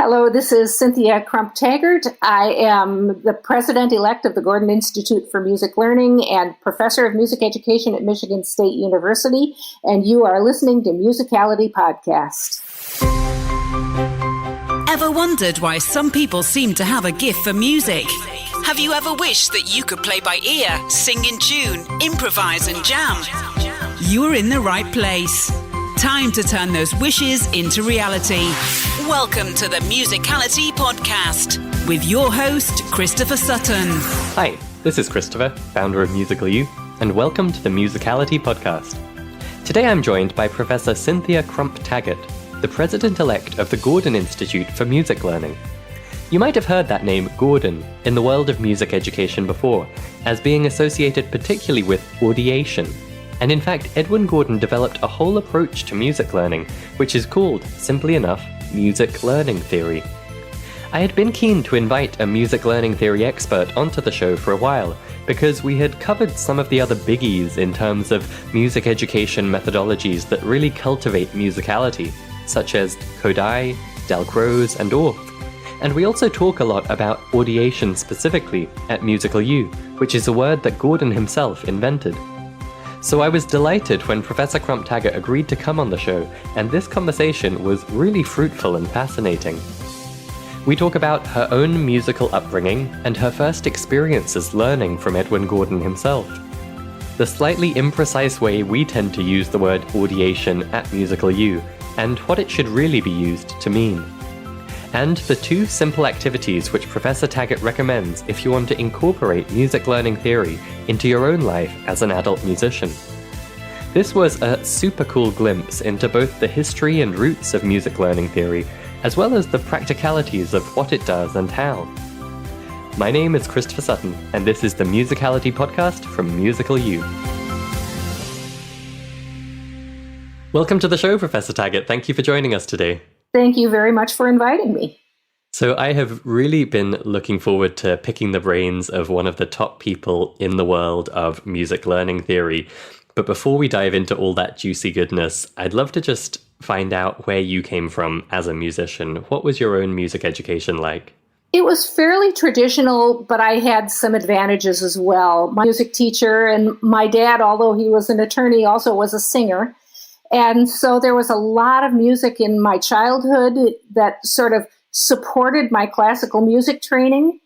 Hello, this is Cynthia Crump Taggart. I am the president-elect of the Gordon Institute for Music Learning and professor of music education at Michigan State University, and you are listening to Musicality Podcast. Ever wondered why some people seem to have a gift for music? Have you ever wished that you could play by ear, sing in tune, improvise and jam? You're in the right place. Time to turn those wishes into reality. Welcome to the Musicality Podcast with your host, Christopher Sutton. Hi, this is Christopher, founder of Musical U, and welcome to the Musicality Podcast. Today I'm joined by Professor Cynthia Crump Taggart, the president-elect of the Gordon Institute for Music Learning. You might have heard that name, Gordon, in the world of music education before, as being associated particularly with audiation. And in fact, Edwin Gordon developed a whole approach to music learning, which is called, simply enough, music learning theory. I had been keen to invite a music learning theory expert onto the show for a while, because we had covered some of the other biggies in terms of music education methodologies that really cultivate musicality, such as Kodály, Dalcroze, and Orff. And we also talk a lot about audiation specifically at Musical U, which is a word that Gordon himself invented. So I was delighted when Professor Crump Taggart agreed to come on the show, and this conversation was really fruitful and fascinating. We talk about her own musical upbringing and her first experiences learning from Edwin Gordon himself, the slightly imprecise way we tend to use the word audiation at Musical U, and what it should really be used to mean, and the two simple activities which Professor Taggart recommends if you want to incorporate music learning theory into your own life as an adult musician. This was a super cool glimpse into both the history and roots of music learning theory, as well as the practicalities of what it does and how. My name is Christopher Sutton, and this is the Musicality Podcast from Musical U. Welcome to the show, Professor Taggart. Thank you for joining us today. Thank you very much for inviting me. So I have really been looking forward to picking the brains of one of the top people in the world of music learning theory. But before we dive into all that juicy goodness, I'd love to just find out where you came from as a musician. What was your own music education like? It was fairly traditional, but I had some advantages as well. My music teacher and my dad, although he was an attorney, also was a singer. And so there was a lot of music in my childhood that sort of supported my classical music training.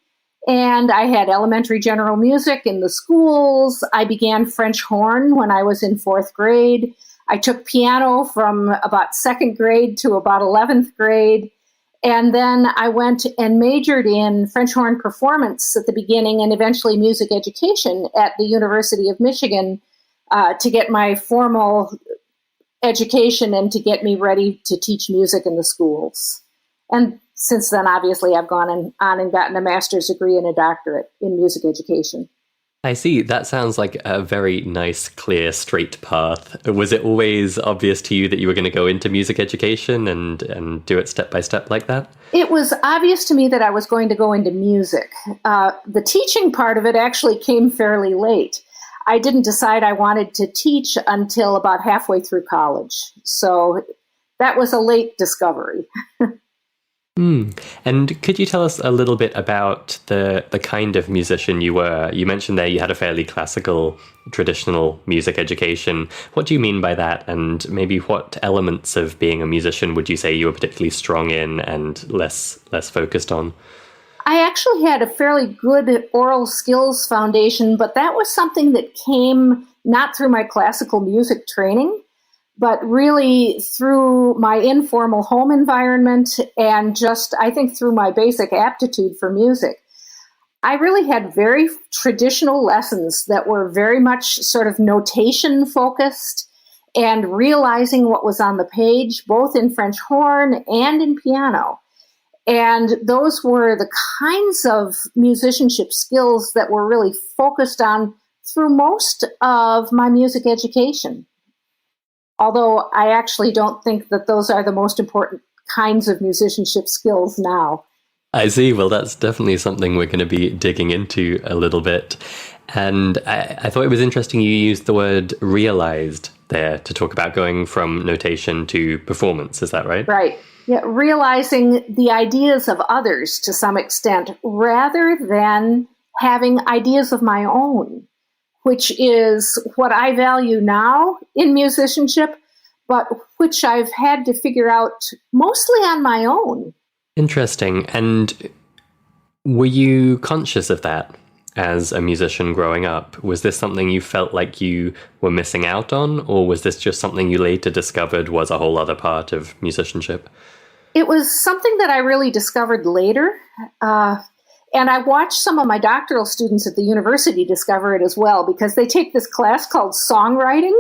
And I had elementary general music in the schools. I began French horn when I was in 4th grade. I took piano from about 2nd grade to about 11th grade. And then I went and majored in French horn performance at the beginning and eventually music education at the University of Michigan to get my formal education and to get me ready to teach music in the schools. And since then, obviously, I've gone on and gotten a master's degree and a doctorate in music education. I see. That sounds like a very nice, clear, straight path. Was it always obvious to you that you were going to go into music education and do it step by step like that? It was obvious to me that I was going to go into music. The teaching part of it actually came fairly late. I didn't decide I wanted to teach until about halfway through college. So that was a late discovery. And could you tell us a little bit about the kind of musician you were? You mentioned there you had a fairly classical, traditional music education. What do you mean by that? And maybe what elements of being a musician would you say you were particularly strong in and less focused on? I actually had a fairly good aural skills foundation, but that was something that came not through my classical music training, but really through my informal home environment and just, I think, through my basic aptitude for music. I really had very traditional lessons that were very much sort of notation focused and realizing what was on the page, both in French horn and in piano. And those were the kinds of musicianship skills that were really focused on through most of my music education. Although I actually don't think that those are the most important kinds of musicianship skills now. I see. Well, that's definitely something we're going to be digging into a little bit. And I thought it was interesting you used the word realized there to talk about going from notation to performance. Is that right? Right. Yeah, realizing the ideas of others to some extent, rather than having ideas of my own, which is what I value now in musicianship, but which I've had to figure out mostly on my own. Interesting. And were you conscious of that as a musician growing up? Was this something you felt like you were missing out on, or was this just something you later discovered was a whole other part of musicianship? It was something that I really discovered later. And I watched some of my doctoral students at the university discover it as well, because they take this class called songwriting.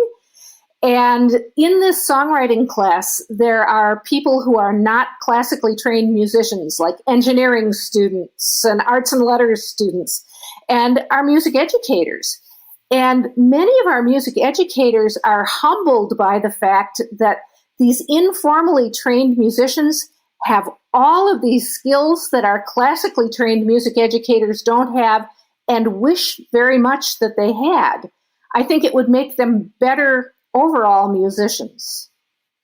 And in this songwriting class, there are people who are not classically trained musicians, like engineering students and arts and letters students, and our music educators. And many of our music educators are humbled by the fact that these informally trained musicians have all of these skills that our classically trained music educators don't have, and wish very much that they had. I think it would make them better overall musicians.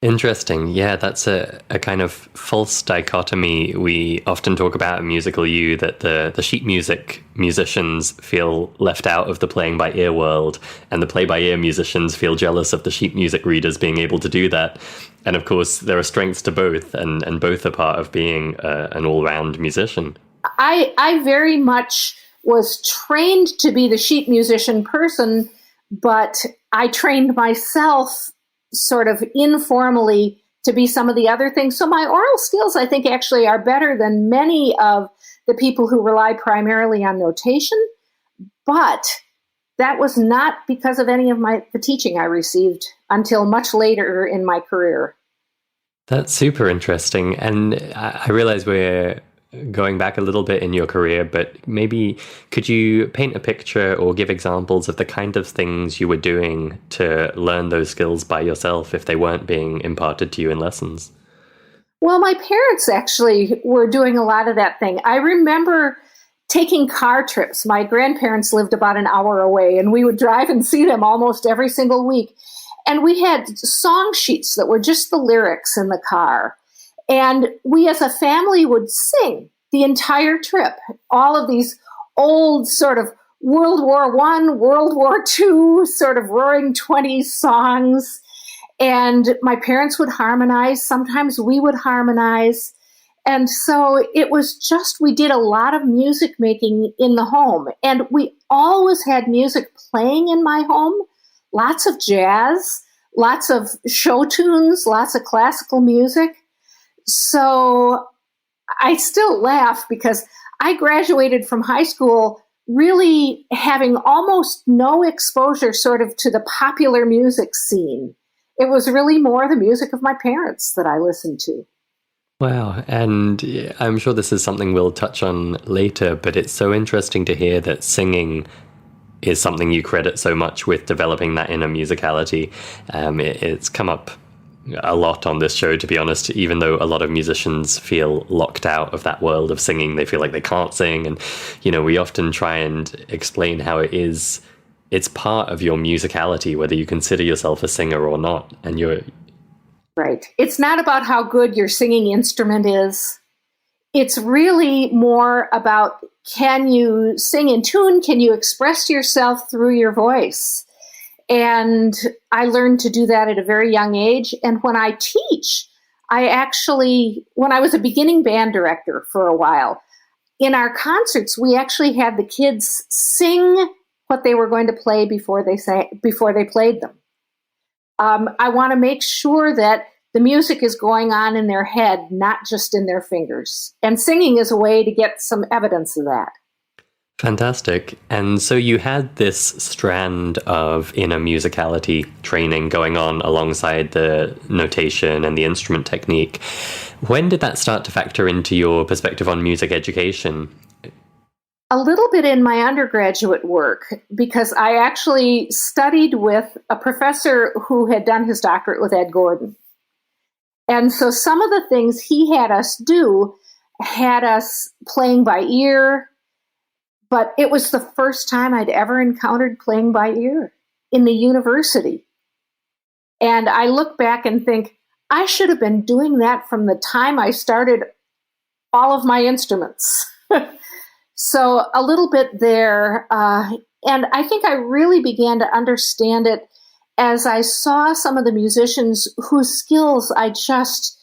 Interesting. Yeah, that's a kind of false dichotomy we often talk about in Musical You, that the sheet music musicians feel left out of the playing by ear world, and the play by ear musicians feel jealous of the sheet music readers being able to do that. And of course, there are strengths to both, and both are part of being an all-round musician. I very much was trained to be the sheet musician person, but I trained myself sort of informally to be some of the other things. So my aural skills, I think, actually are better than many of the people who rely primarily on notation. But that was not because of any of the teaching I received until much later in my career. That's super interesting. And I realize we're going back a little bit in your career, but maybe could you paint a picture or give examples of the kind of things you were doing to learn those skills by yourself if they weren't being imparted to you in lessons? Well, my parents actually were doing a lot of that thing. I remember taking car trips. My grandparents lived about an hour away, and we would drive and see them almost every single week. And we had song sheets that were just the lyrics in the car. And we as a family would sing the entire trip, all of these old sort of World War I, World War II sort of roaring 20s songs. And my parents would harmonize. Sometimes we would harmonize. And so it was just, we did a lot of music making in the home. And we always had music playing in my home, lots of jazz, lots of show tunes, lots of classical music. So I still laugh because I graduated from high school really having almost no exposure sort of to the popular music scene. It was really more the music of my parents that I listened to. Wow. And I'm sure this is something we'll touch on later, but it's so interesting to hear that singing is something you credit so much with developing that inner musicality. It's come up a lot on this show, to be honest, even though a lot of musicians feel locked out of that world of singing. They feel like they can't sing. And, we often try and explain how it's part of your musicality, whether you consider yourself a singer or not. And you're right. It's not about how good your singing instrument is. It's really more about, can you sing in tune? Can you express yourself through your voice? And I learned to do that at a very young age. And when I teach, when I was a beginning band director for a while, in our concerts, we actually had the kids sing what they were going to play before they played them. I want to make sure that the music is going on in their head, not just in their fingers. And singing is a way to get some evidence of that. Fantastic. And so you had this strand of inner musicality training going on alongside the notation and the instrument technique. When did that start to factor into your perspective on music education? A little bit in my undergraduate work, because I actually studied with a professor who had done his doctorate with Ed Gordon. And so some of the things he had us do had us playing by ear, but it was the first time I'd ever encountered playing by ear in the university. And I look back and think, I should have been doing that from the time I started all of my instruments. So a little bit there. And I think I really began to understand it as I saw some of the musicians whose skills I just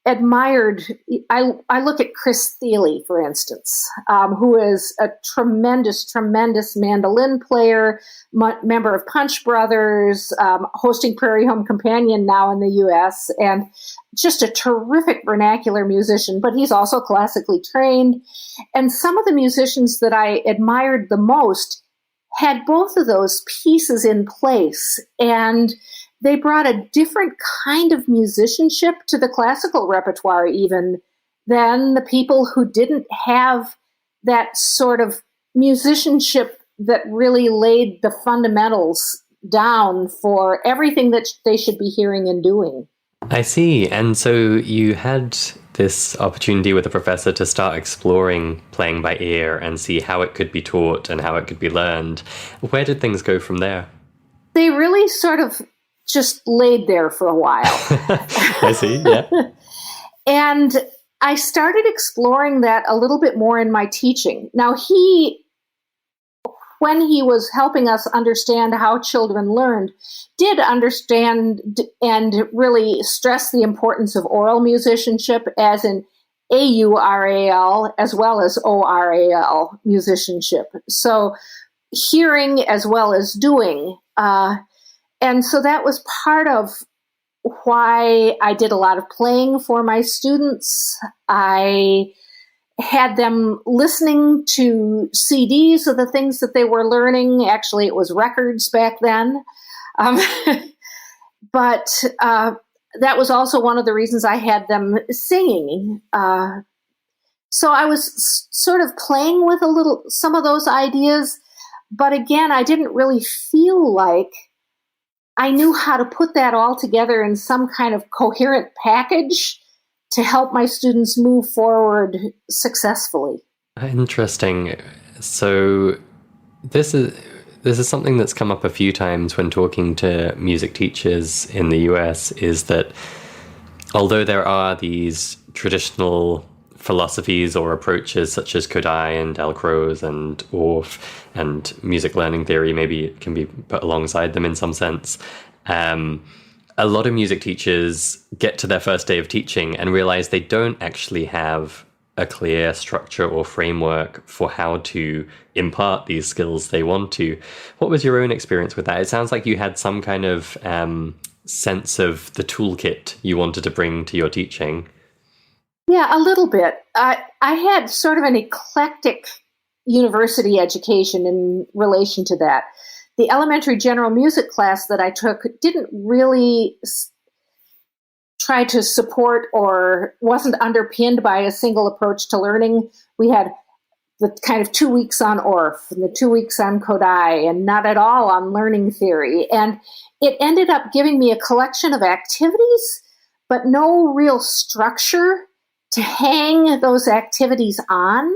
admired. I look at Chris Thiele, for instance, who is a tremendous mandolin player, member of Punch Brothers, hosting Prairie Home Companion now in the U.S., and just a terrific vernacular musician, but he's also classically trained. And some of the musicians that I admired the most had both of those pieces in place, and they brought a different kind of musicianship to the classical repertoire even than the people who didn't have that sort of musicianship that really laid the fundamentals down for everything that they should be hearing and doing. I see. And so you had this opportunity with a professor to start exploring playing by ear and see how it could be taught and how it could be learned. Where did things go from there? They really sort of just laid there for a while. I see, yeah. And I started exploring that a little bit more in my teaching. Now, when he was helping us understand how children learned, did understand and really stress the importance of aural musicianship, as in AURAL as well as ORAL musicianship. So hearing as well as doing. And so that was part of why I did a lot of playing for my students. I had them listening to CDs of the things that they were learning. Actually, it was records back then. But that was also one of the reasons I had them singing. So I was sort of playing with some of those ideas. But again, I didn't really feel like I knew how to put that all together in some kind of coherent package to help my students move forward successfully. Interesting. So this is something that's come up a few times when talking to music teachers in the US, is that although there are these traditional philosophies or approaches such as Kodály and Dalcroze and Orff and music learning theory, maybe it can be put alongside them in some sense. A lot of music teachers get to their first day of teaching and realize they don't actually have a clear structure or framework for how to impart these skills they want to. What was your own experience with that? It sounds like you had some kind of sense of the toolkit you wanted to bring to your teaching. Yeah, a little bit. I had sort of an eclectic university education in relation to that. The elementary general music class that I took didn't really try to support or wasn't underpinned by a single approach to learning. We had the kind of 2 weeks on Orff and the 2 weeks on Kodály and not at all on learning theory. And it ended up giving me a collection of activities, but no real structure to hang those activities on.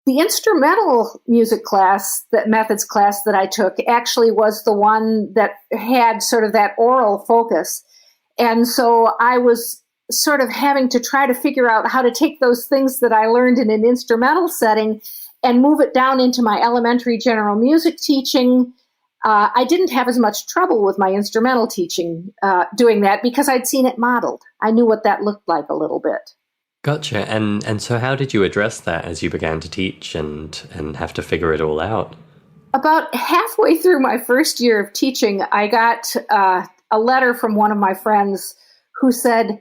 The instrumental music class, that methods class that I took, actually was the one that had sort of that aural focus. And so I was sort of having to try to figure out how to take those things that I learned in an instrumental setting and move it down into my elementary general music teaching. I didn't have as much trouble with my instrumental teaching doing that because I'd seen it modeled. I knew what that looked like a little bit. Gotcha. And so how did you address that as you began to teach and have to figure it all out? About halfway through my first year of teaching, I got a letter from one of my friends who said,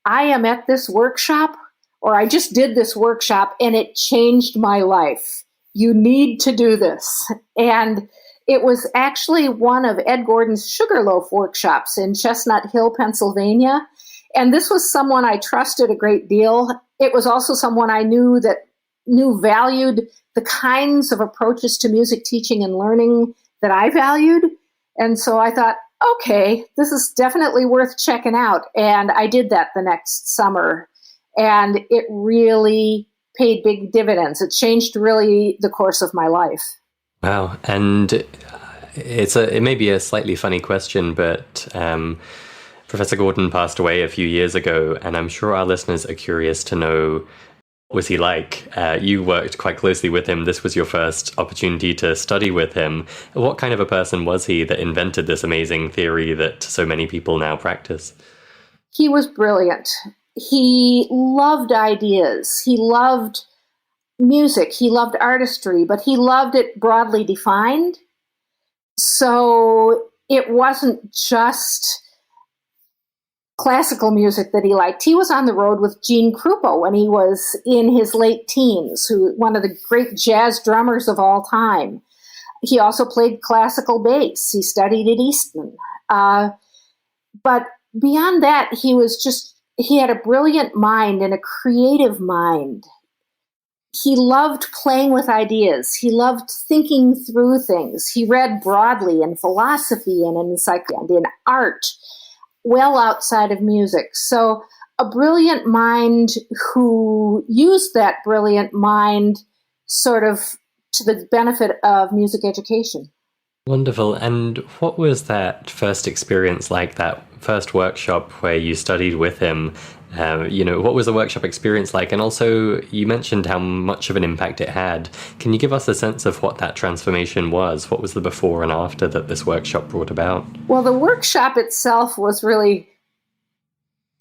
I am at this workshop, or I just did this workshop, and it changed my life. You need to do this. And it was actually one of Ed Gordon's Sugarloaf workshops in Chestnut Hill, Pennsylvania. And this was someone I trusted a great deal. It was also someone I knew valued the kinds of approaches to music teaching and learning that I valued. And so I thought, okay, this is definitely worth checking out. And I did that the next summer. And it really paid big dividends. It changed really the course of my life. Wow. And it may be a slightly funny question, but Professor Gordon passed away a few years ago, and I'm sure our listeners are curious to know, what was he like? You worked quite closely with him. This was your first opportunity to study with him. What kind of a person was he that invented this amazing theory that so many people now practice? He was brilliant. He loved ideas. He loved music. He loved artistry, but he loved it broadly defined. So it wasn't just classical music that he liked. He was on the road with Gene Krupa when he was in his late teens, one of the great jazz drummers of all time. He also played classical bass. He studied at Easton. But beyond that, he had a brilliant mind and a creative mind. He loved playing with ideas. He loved thinking through things. He read broadly in philosophy and in psychology and in art, well outside of music. So a brilliant mind who used that brilliant mind sort of to the benefit of music education. Wonderful. And what was that first experience like, that first workshop where you studied with him? What was the workshop experience like? And also, you mentioned how much of an impact it had. Can you give us a sense of what that transformation was? What was the before and after that this workshop brought about? Well, the workshop itself was really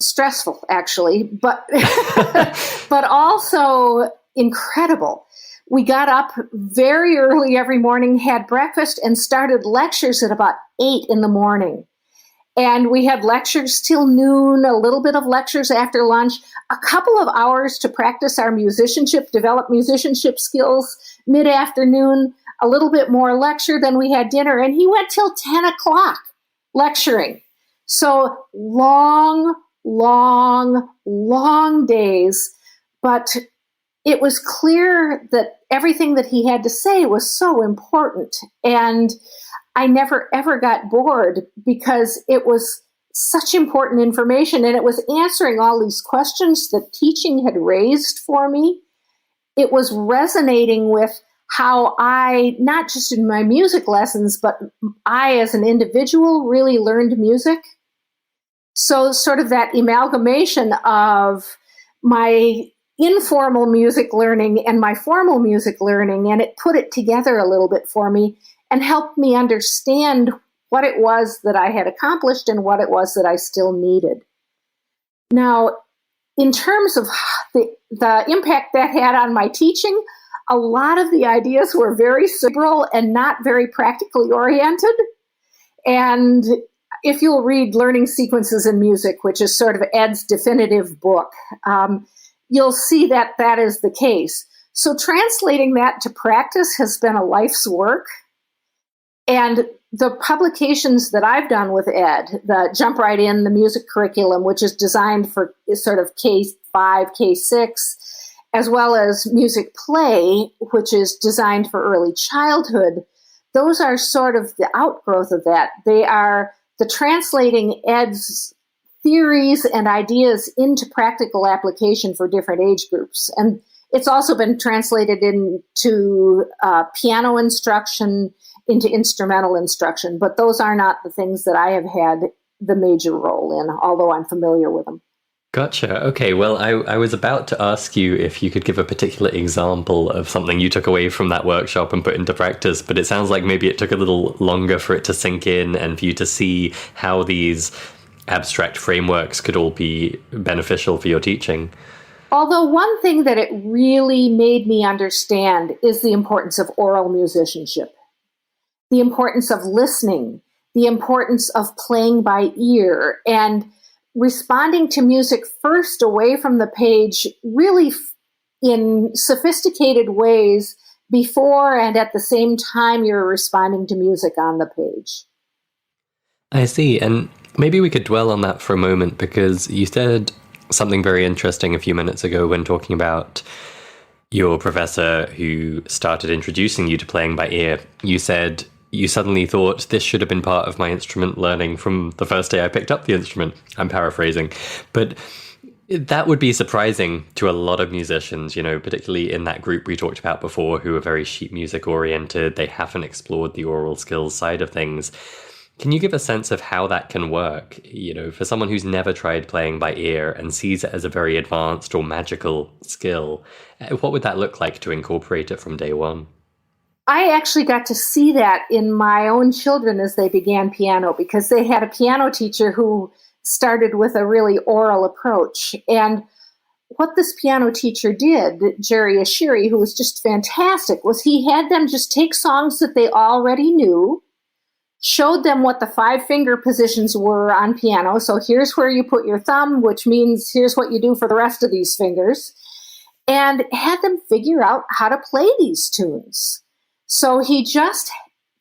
stressful, actually, but but also incredible. We got up very early every morning, had breakfast, and started lectures at about 8 in the morning. And we had lectures till noon, a little bit of lectures after lunch, a couple of hours to practice our musicianship, develop musicianship skills, mid-afternoon, a little bit more lecture, then we had dinner, and he went till 10 o'clock lecturing. So long days, but it was clear that everything that he had to say was so important. And I never, ever got bored because it was such important information, and it was answering all these questions that teaching had raised for me. It was resonating with how I, not just in my music lessons, but I as an individual really learned music. So sort of that amalgamation of my informal music learning and my formal music learning, and it put it together a little bit for me and helped me understand what it was that I had accomplished and what it was that I still needed. Now, in terms of the impact that had on my teaching, a lot of the ideas were very cerebral and not very practically oriented. And if you'll read Learning Sequences in Music, which is sort of Ed's definitive book, you'll see that that is the case. So translating that to practice has been a life's work. And the publications that I've done with Ed, the Jump Right In, the music curriculum, which is designed for sort of K5, K6, as well as Music Play, which is designed for early childhood, those are sort of the outgrowth of that. They are the translating Ed's theories and ideas into practical application for different age groups. And it's also been translated into piano instruction, into instrumental instruction, but those are not the things that I have had the major role in, although I'm familiar with them. Gotcha. Okay, well, I was about to ask you if you could give a particular example of something you took away from that workshop and put into practice, but it sounds like maybe it took a little longer for it to sink in and for you to see how these abstract frameworks could all be beneficial for your teaching. Although one thing that it really made me understand is the importance of aural musicianship, the importance of listening, the importance of playing by ear, and responding to music first away from the page, really in sophisticated ways before and at the same time you're responding to music on the page. I see. And maybe we could dwell on that for a moment, because you said something very interesting a few minutes ago when talking about your professor who started introducing you to playing by ear. You said you suddenly thought this should have been part of my instrument learning from the first day I picked up the instrument. I'm paraphrasing. But that would be surprising to a lot of musicians, particularly in that group we talked about before who are very sheet music oriented. They haven't explored the aural skills side of things. Can you give a sense of how that can work? You know, for someone who's never tried playing by ear and sees it as a very advanced or magical skill, what would that look like to incorporate it from day one? I actually got to see that in my own children as they began piano, because they had a piano teacher who started with a really aural approach. And what this piano teacher did, Jerry Ashiri, who was just fantastic, was he had them just take songs that they already knew, showed them what the 5-finger positions were on piano. So here's where you put your thumb, which means here's what you do for the rest of these fingers, and had them figure out how to play these tunes. So he just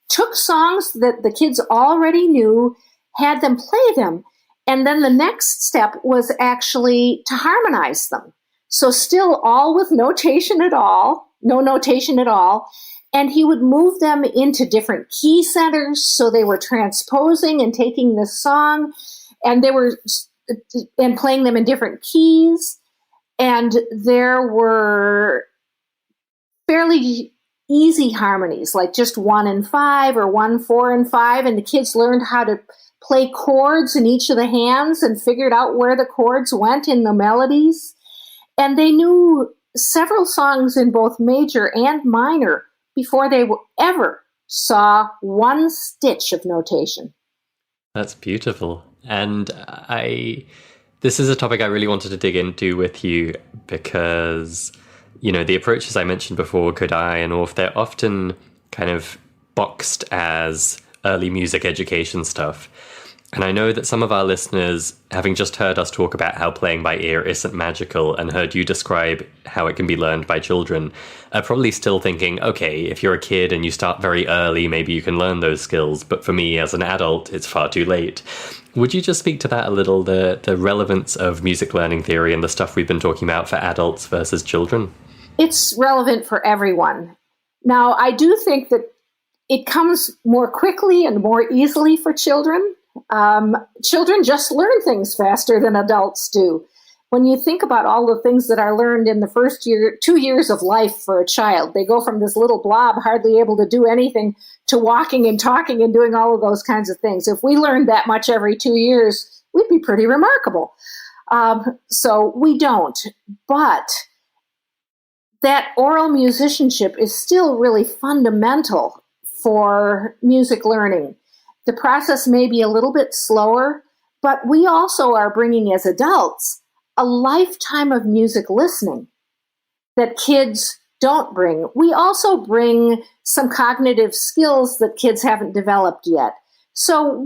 took songs that the kids already knew, had them play them, and then the next step was actually to harmonize them. So still all with no notation at all, and he would move them into different key centers, so they were transposing and taking this song, and playing them in different keys, and there were fairly easy harmonies, like just 1 and 5 or 1, 4 and 5, and the kids learned how to play chords in each of the hands and figured out where the chords went in the melodies, and they knew several songs in both major and minor before they ever saw one stitch of notation. That's beautiful. And this is a topic I really wanted to dig into with you because, you know, the approaches I mentioned before, Kodály and Orff, they're often kind of boxed as early music education stuff. And I know that some of our listeners, having just heard us talk about how playing by ear isn't magical and heard you describe how it can be learned by children, are probably still thinking, okay, if you're a kid and you start very early, maybe you can learn those skills. But for me as an adult, it's far too late. Would you just speak to that a little, the relevance of music learning theory and the stuff we've been talking about for adults versus children? It's relevant for everyone. Now, I do think that it comes more quickly and more easily for children. Children just learn things faster than adults do. When you think about all the things that are learned in the first 2 years of life for a child, they go from this little blob, hardly able to do anything, to walking and talking and doing all of those kinds of things. If we learned that much every 2 years, we'd be pretty remarkable. So we don't. But that aural musicianship is still really fundamental for music learning. The process may be a little bit slower, but we also are bringing, as adults, a lifetime of music listening that kids don't bring. We also bring some cognitive skills that kids haven't developed yet. So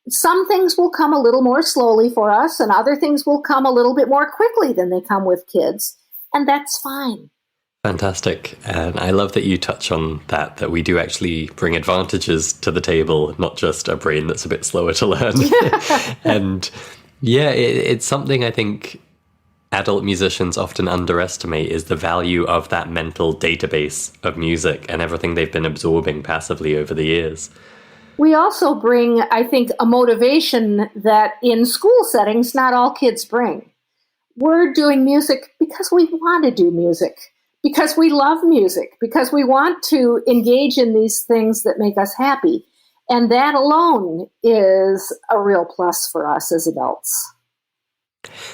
some things will come a little more slowly for us, and other things will come a little bit more quickly than they come with kids, and that's fine. Fantastic. And I love that you touch on that we do actually bring advantages to the table, not just a brain that's a bit slower to learn. And yeah, it's something I think adult musicians often underestimate, is the value of that mental database of music and everything they've been absorbing passively over the years. We also bring, I think, a motivation that in school settings, not all kids bring. We're doing music because we want to do music, because we love music, because we want to engage in these things that make us happy. And that alone is a real plus for us as adults.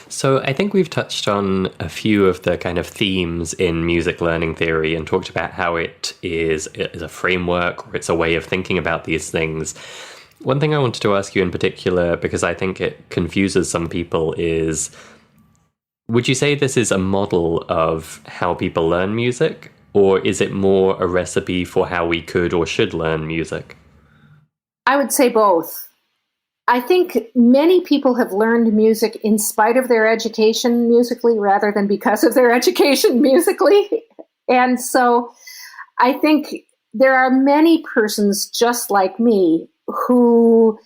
So I think we've touched on a few of the kind of themes in music learning theory and talked about how it is a framework, or it's a way of thinking about these things. One thing I wanted to ask you in particular, because I think it confuses some people, is, would you say this is a model of how people learn music, or is it more a recipe for how we could or should learn music? I would say both. I think many people have learned music in spite of their education musically rather than because of their education musically. And so I think there are many persons just like me who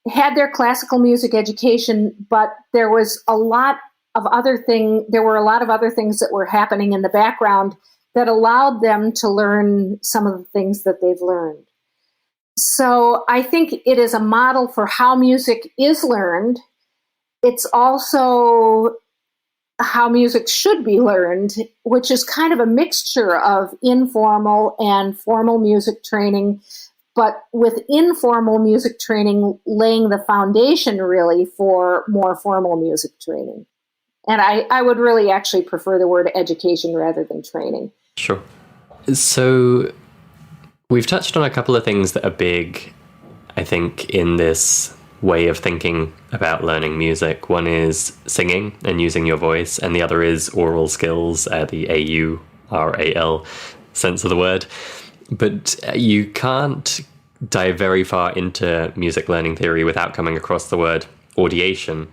had their classical music education, but there were a lot of other things that were happening in the background that allowed them to learn some of the things that they've learned. So I think it is a model for how music is learned. It's also how music should be learned, which is kind of a mixture of informal and formal music training, but with informal music training laying the foundation really for more formal music training. And I would really actually prefer the word education rather than training. Sure. So we've touched on a couple of things that are big, I think, in this way of thinking about learning music. One is singing and using your voice, and the other is aural skills, the AURAL sense of the word. But you can't dive very far into music learning theory without coming across the word audiation.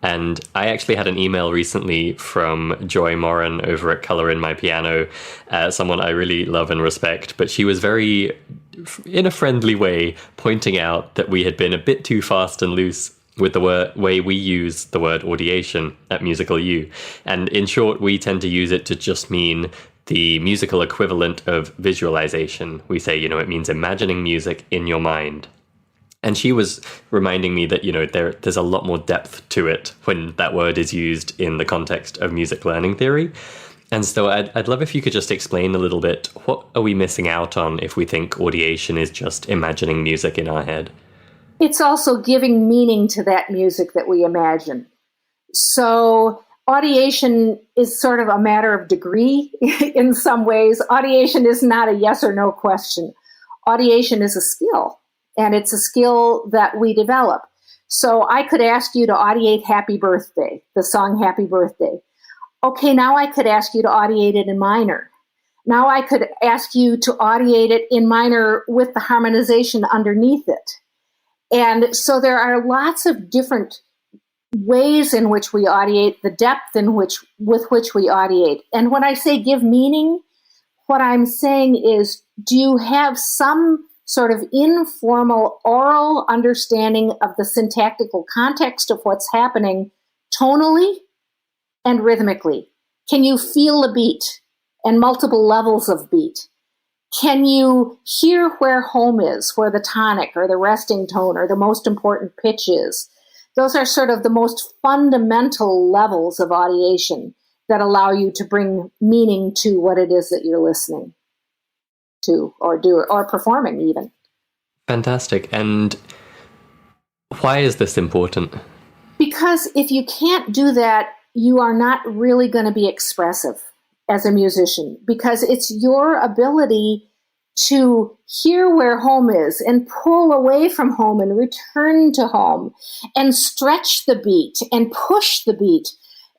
And I actually had an email recently from Joy Moran over at Colour in My Piano, someone I really love and respect, but she was very, in a friendly way, pointing out that we had been a bit too fast and loose with the way we use the word audiation at Musical U. And in short, we tend to use it to just mean the musical equivalent of visualization. We say, it means imagining music in your mind. And she was reminding me that, there's a lot more depth to it when that word is used in the context of music learning theory. And so I'd love if you could just explain a little bit, what are we missing out on if we think audiation is just imagining music in our head? It's also giving meaning to that music that we imagine. So audiation is sort of a matter of degree in some ways. Audiation is not a yes or no question. Audiation is a skill. And it's a skill that we develop. So I could ask you to audiate Happy Birthday, the song Happy Birthday. Okay, now I could ask you to audiate it in minor. Now I could ask you to audiate it in minor with the harmonization underneath it. And so there are lots of different ways in which we audiate, the depth with which we audiate. And when I say give meaning, what I'm saying is, do you have some sort of informal aural understanding of the syntactical context of what's happening tonally and rhythmically? Can you feel a beat and multiple levels of beat? Can you hear where home is, where the tonic or the resting tone or the most important pitch is? Those are sort of the most fundamental levels of audiation that allow you to bring meaning to what it is that you're listening to or do or performing even. Fantastic. And why is this important? Because if you can't do that, you are not really going to be expressive as a musician, because it's your ability to hear where home is and pull away from home and return to home and stretch the beat and push the beat.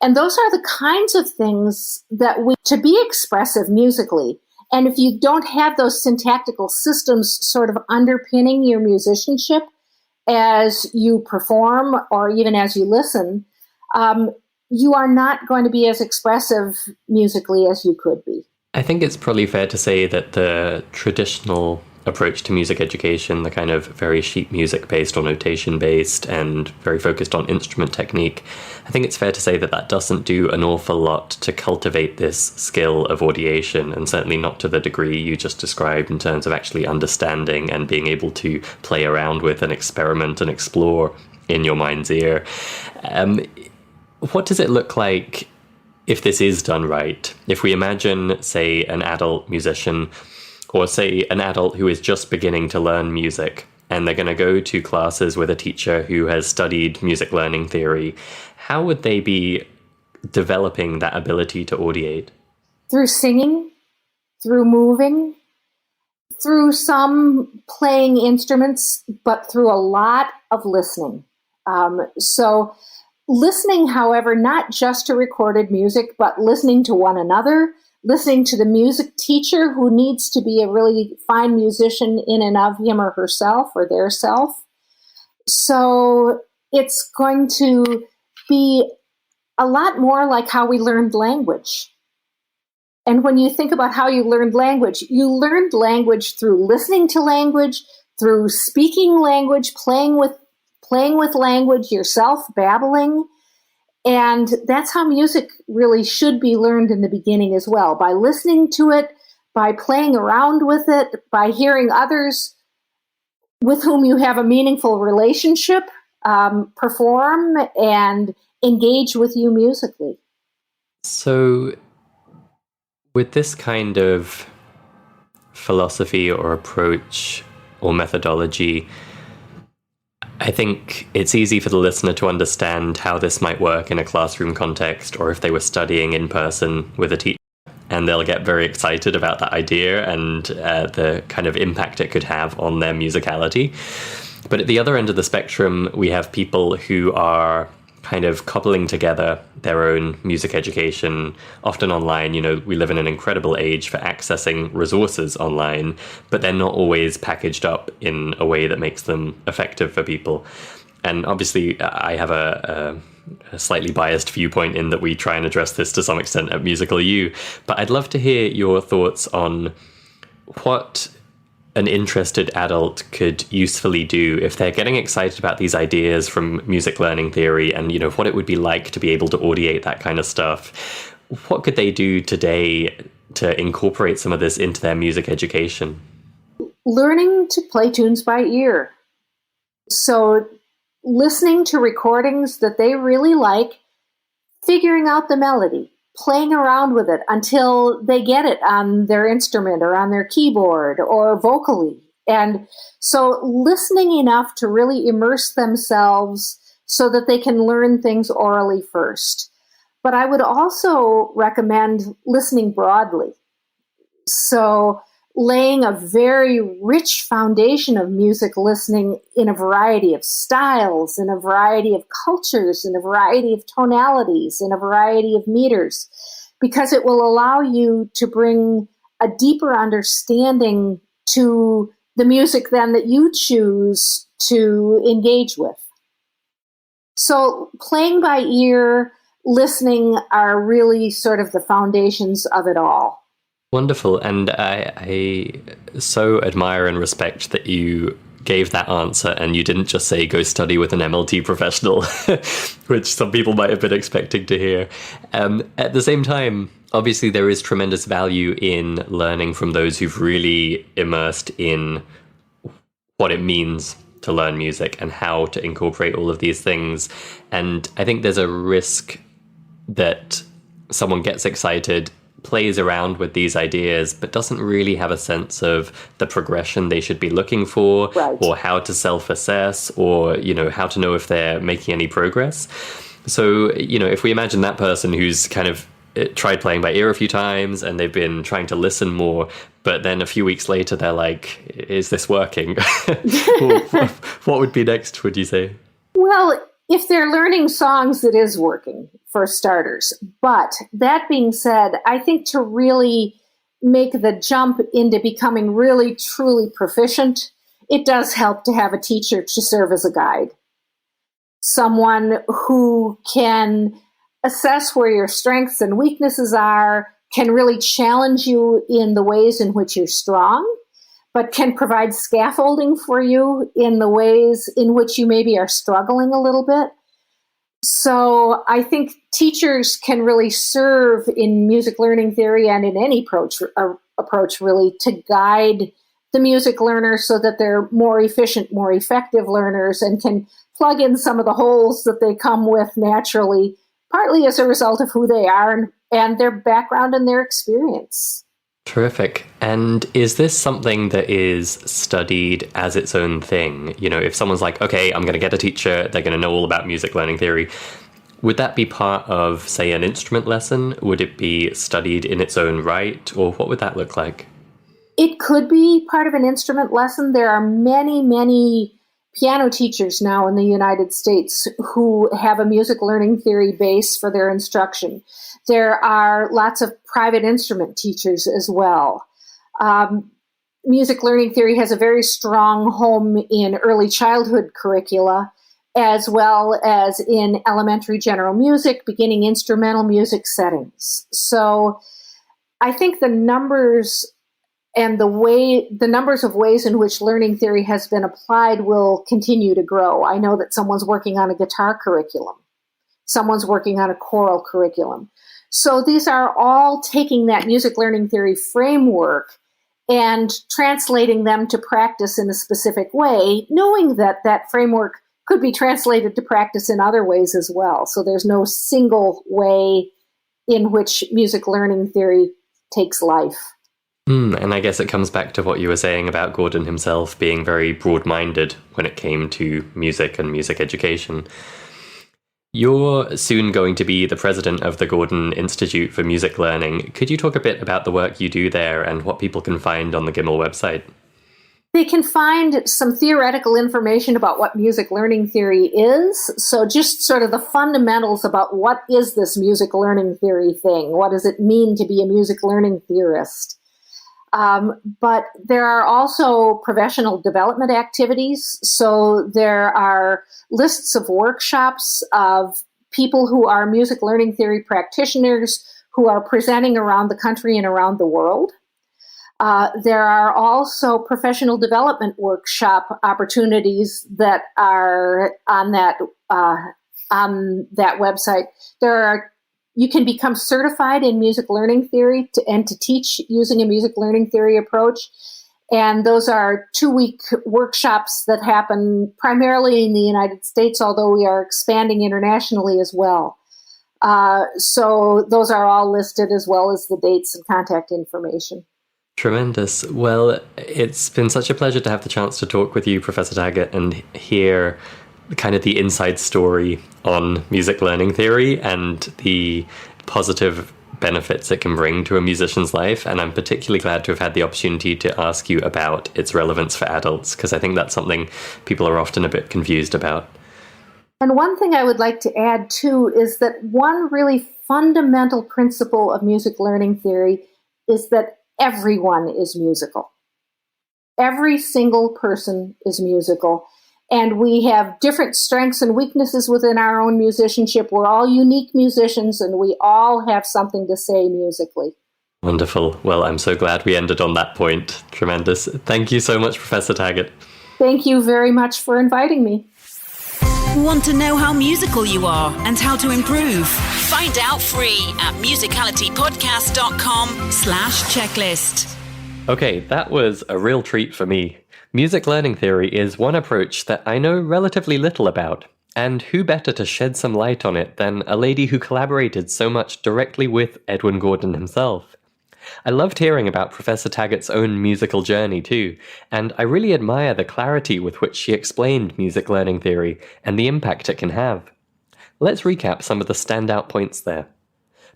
And those are the kinds of things that to be expressive musically. And if you don't have those syntactical systems sort of underpinning your musicianship as you perform or even as you listen, you are not going to be as expressive musically as you could be. I think it's probably fair to say that the traditional approach to music education, the kind of very sheet music based or notation based and very focused on instrument technique, I think it's fair to say that that doesn't do an awful lot to cultivate this skill of audiation, and certainly not to the degree you just described in terms of actually understanding and being able to play around with and experiment and explore in your mind's ear. What does it look like if this is done right? If we imagine, say, an adult musician, or say an adult who is just beginning to learn music, and they're going to go to classes with a teacher who has studied music learning theory, how would they be developing that ability to audiate? Through singing, through moving, through some playing instruments, but through a lot of listening. So listening, however, not just to recorded music, but listening to one another, listening to the music teacher who needs to be a really fine musician in and of him or herself or their self. So it's going to be a lot more like how we learned language. And when you think about how you learned language through listening to language, through speaking language, playing with language yourself, babbling. And that's how music really should be learned in the beginning as well, by listening to it, by playing around with it, by hearing others with whom you have a meaningful relationship perform and engage with you musically. So with this kind of philosophy or approach or methodology, I think it's easy for the listener to understand how this might work in a classroom context, or if they were studying in person with a teacher, and they'll get very excited about that idea and the kind of impact it could have on their musicality. But at the other end of the spectrum, we have people who are kind of cobbling together their own music education, often online. You know, we live in an incredible age for accessing resources online, but they're not always packaged up in a way that makes them effective for people. And obviously, I have a slightly biased viewpoint in that we try and address this to some extent at Musical U, but I'd love to hear your thoughts on what an interested adult could usefully do if they're getting excited about these ideas from music learning theory, and, you know, what it would be like to be able to audiate that kind of stuff. What could they do today to incorporate some of this into their music education? Learning to play tunes by ear. So listening to recordings that they really like, figuring out the melody, playing around with it until they get it on their instrument or on their keyboard or vocally. And so listening enough to really immerse themselves so that they can learn things orally first. But I would also recommend listening broadly. So laying a very rich foundation of music listening in a variety of styles, in a variety of cultures, in a variety of tonalities, in a variety of meters, because it will allow you to bring a deeper understanding to the music then that you choose to engage with. So playing by ear, listening are really sort of the foundations of it all. Wonderful. And I so admire and respect that you gave that answer and you didn't just say go study with an MLT professional, which some people might have been expecting to hear. At the same time, obviously there is tremendous value in learning from those who've really immersed in what it means to learn music and how to incorporate all of these things. And I think there's a risk that someone gets excited, plays around with these ideas, but doesn't really have a sense of the progression they should be looking for, right, or how to self-assess, or, you know, how to know if they're making any progress. So, you know, if we imagine that person who's kind of tried playing by ear a few times and they've been trying to listen more, but then a few weeks later they're like, is this working? What would be next, would you say? Well, if they're learning songs, it is working, for starters. But that being said, I think to really make the jump into becoming really, truly proficient, it does help to have a teacher to serve as a guide. Someone who can assess where your strengths and weaknesses are, can really challenge you in the ways in which you're strong, but can provide scaffolding for you in the ways in which you maybe are struggling a little bit. So I think teachers can really serve in music learning theory and in any approach really to guide the music learner so that they're more efficient, more effective learners, and can plug in some of the holes that they come with naturally, partly as a result of who they are and their background and their experience. Terrific. And is this something that is studied as its own thing? You know, if someone's like, okay, I'm going to get a teacher, they're going to know all about music learning theory, would that be part of, say, an instrument lesson? Would it be studied in its own right? Or what would that look like? It could be part of an instrument lesson. There are many, many piano teachers now in the United States who have a music learning theory base for their instruction. There are lots of private instrument teachers as well. Music learning theory has a very strong home in early childhood curricula, as well as in elementary general music, beginning instrumental music settings. So I think the numbers and the numbers of ways in which learning theory has been applied will continue to grow. I know that someone's working on a guitar curriculum. Someone's working on a choral curriculum. So these are all taking that music learning theory framework and translating them to practice in a specific way, knowing that that framework could be translated to practice in other ways as well. So there's no single way in which music learning theory takes life. And I guess it comes back to what you were saying about Gordon himself being very broad-minded when it came to music and music education. You're soon going to be the president of the Gordon Institute for Music Learning. Could you talk a bit about the work you do there and what people can find on the GIML website? They can find some theoretical information about what music learning theory is. So just sort of the fundamentals about what is this music learning theory thing? What does it mean to be a music learning theorist? But there are also professional development activities. So there are lists of workshops of people who are music learning theory practitioners who are presenting around the country and around the world. There are also professional development workshop opportunities that are on that website. You can become certified in music learning theory and to teach using a music learning theory approach. And those are 2-week workshops that happen primarily in the United States, although we are expanding internationally as well. So those are all listed, as well as the dates and contact information. Tremendous. Well, it's been such a pleasure to have the chance to talk with you, Professor Taggart, and hear kind of the inside story on music learning theory and the positive benefits it can bring to a musician's life. And I'm particularly glad to have had the opportunity to ask you about its relevance for adults, because I think that's something people are often a bit confused about. And one thing I would like to add, too, is that one really fundamental principle of music learning theory is that everyone is musical. Every single person is musical. And we have different strengths and weaknesses within our own musicianship. We're all unique musicians, and we all have something to say musically. Wonderful. Well, I'm so glad we ended on that point. Tremendous. Thank you so much, Professor Taggart. Thank you very much for inviting me. Want to know how musical you are and how to improve? Find out free at musicalitypodcast.com/checklist. Okay, that was a real treat for me. Music learning theory is one approach that I know relatively little about, and who better to shed some light on it than a lady who collaborated so much directly with Edwin Gordon himself. I loved hearing about Professor Taggart's own musical journey too, and I really admire the clarity with which she explained music learning theory and the impact it can have. Let's recap some of the standout points there.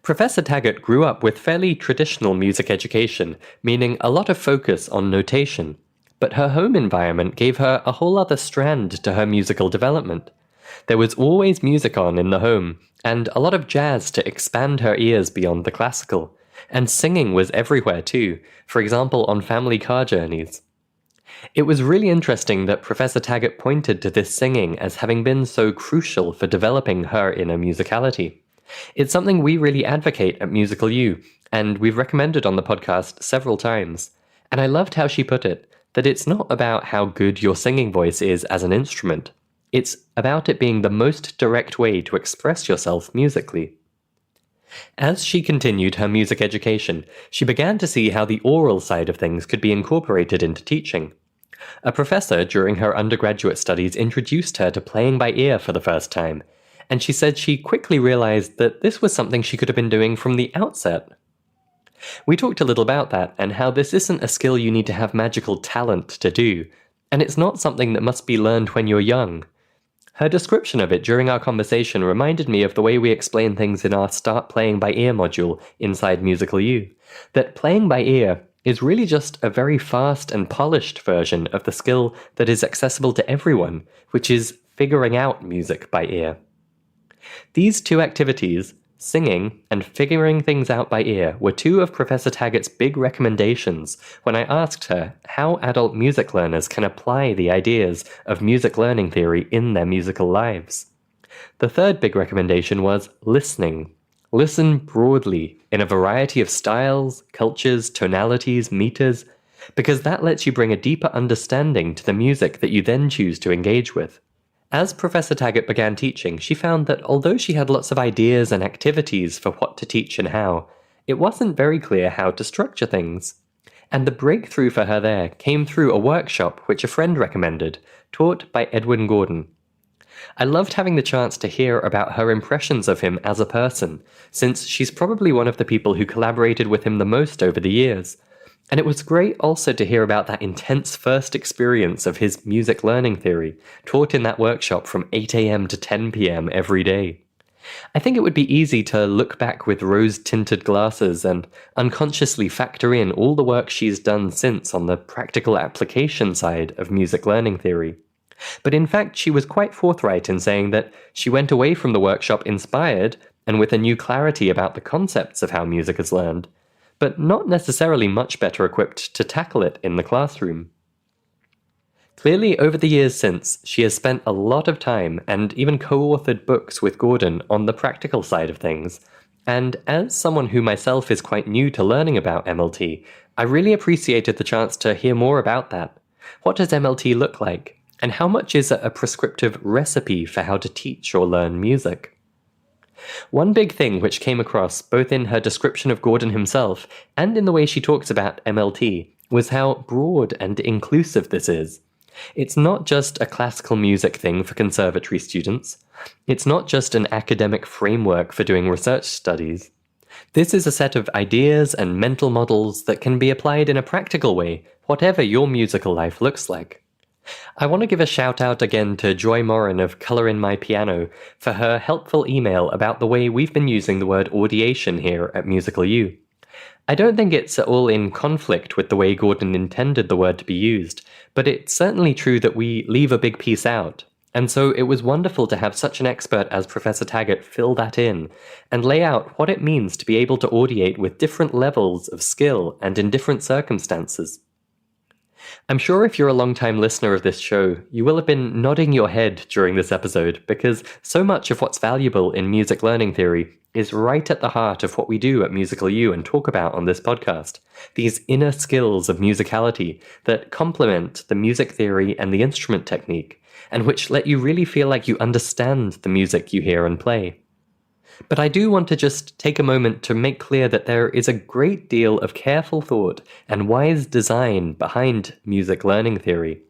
Professor Taggart grew up with fairly traditional music education, meaning a lot of focus on notation. But her home environment gave her a whole other strand to her musical development. There was always music on in the home, and a lot of jazz to expand her ears beyond the classical. And singing was everywhere too, for example on family car journeys. It was really interesting that Professor Taggart pointed to this singing as having been so crucial for developing her inner musicality. It's something we really advocate at Musical U, and we've recommended on the podcast several times. And I loved how she put it, that it's not about how good your singing voice is as an instrument. It's about it being the most direct way to express yourself musically. As she continued her music education, she began to see how the aural side of things could be incorporated into teaching. A professor during her undergraduate studies introduced her to playing by ear for the first time, and she said she quickly realized that this was something she could have been doing from the outset. We talked a little about that and how this isn't a skill you need to have magical talent to do, and it's not something that must be learned when you're young. Her description of it during our conversation reminded me of the way we explain things in our Start Playing by Ear module inside Musical U, that playing by ear is really just a very fast and polished version of the skill that is accessible to everyone, which is figuring out music by ear. These two activities, singing and figuring things out by ear, were two of Professor Taggart's big recommendations when I asked her how adult music learners can apply the ideas of music learning theory in their musical lives. The third big recommendation was listening. Listen broadly, in a variety of styles, cultures, tonalities, meters, because that lets you bring a deeper understanding to the music that you then choose to engage with. As Professor Taggart began teaching, she found that although she had lots of ideas and activities for what to teach and how, it wasn't very clear how to structure things. And the breakthrough for her there came through a workshop which a friend recommended, taught by Edwin Gordon. I loved having the chance to hear about her impressions of him as a person, since she's probably one of the people who collaborated with him the most over the years. And it was great also to hear about that intense first experience of his music learning theory, taught in that workshop from 8 a.m. to 10 p.m. every day. I think it would be easy to look back with rose-tinted glasses and unconsciously factor in all the work she's done since on the practical application side of music learning theory. But in fact, she was quite forthright in saying that she went away from the workshop inspired and with a new clarity about the concepts of how music is learned, but not necessarily much better equipped to tackle it in the classroom. Clearly, over the years since, she has spent a lot of time and even co-authored books with Gordon on the practical side of things. And as someone who myself is quite new to learning about MLT, I really appreciated the chance to hear more about that. What does MLT look like? And how much is a prescriptive recipe for how to teach or learn music? One big thing which came across both in her description of Gordon himself and in the way she talks about MLT was how broad and inclusive this is. It's not just a classical music thing for conservatory students. It's not just an academic framework for doing research studies. This is a set of ideas and mental models that can be applied in a practical way, whatever your musical life looks like. I want to give a shout out again to Joy Morin of Colour in My Piano for her helpful email about the way we've been using the word audiation here at Musical U. I don't think it's at all in conflict with the way Gordon intended the word to be used, but it's certainly true that we leave a big piece out. And so it was wonderful to have such an expert as Professor Taggart fill that in and lay out what it means to be able to audiate with different levels of skill and in different circumstances. I'm sure if you're a long-time listener of this show, you will have been nodding your head during this episode because so much of what's valuable in music learning theory is right at the heart of what we do at Musical U and talk about on this podcast. These inner skills of musicality that complement the music theory and the instrument technique, and which let you really feel like you understand the music you hear and play. But I do want to just take a moment to make clear that there is a great deal of careful thought and wise design behind music learning theory.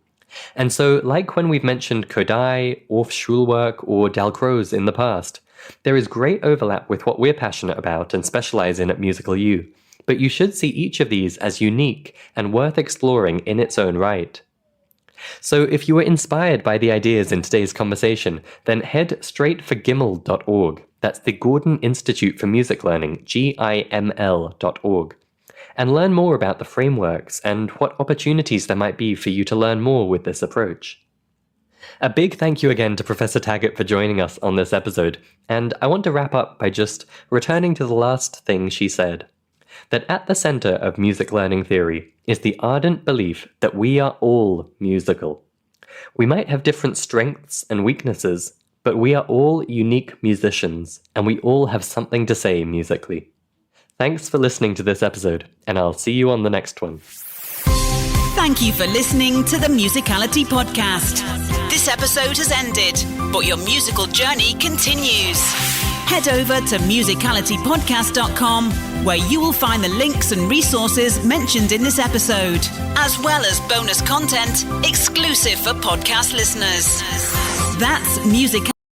And so, like when we've mentioned Kodály, Orff Schulwerk, or Dalcroze in the past, there is great overlap with what we're passionate about and specialize in at Musical U, but you should see each of these as unique and worth exploring in its own right. So if you were inspired by the ideas in today's conversation, then head straight for giml.org. That's the Gordon Institute for Music Learning, GIML.org, and learn more about the frameworks and what opportunities there might be for you to learn more with this approach. A big thank you again to Professor Taggart for joining us on this episode, and I want to wrap up by just returning to the last thing she said, that at the center of music learning theory is the ardent belief that we are all musical. We might have different strengths and weaknesses, but we are all unique musicians, and we all have something to say musically. Thanks for listening to this episode, and I'll see you on the next one. Thank you for listening to the Musicality Podcast. This episode has ended, but your musical journey continues. Head over to musicalitypodcast.com, where you will find the links and resources mentioned in this episode, as well as bonus content exclusive for podcast listeners. That's Music.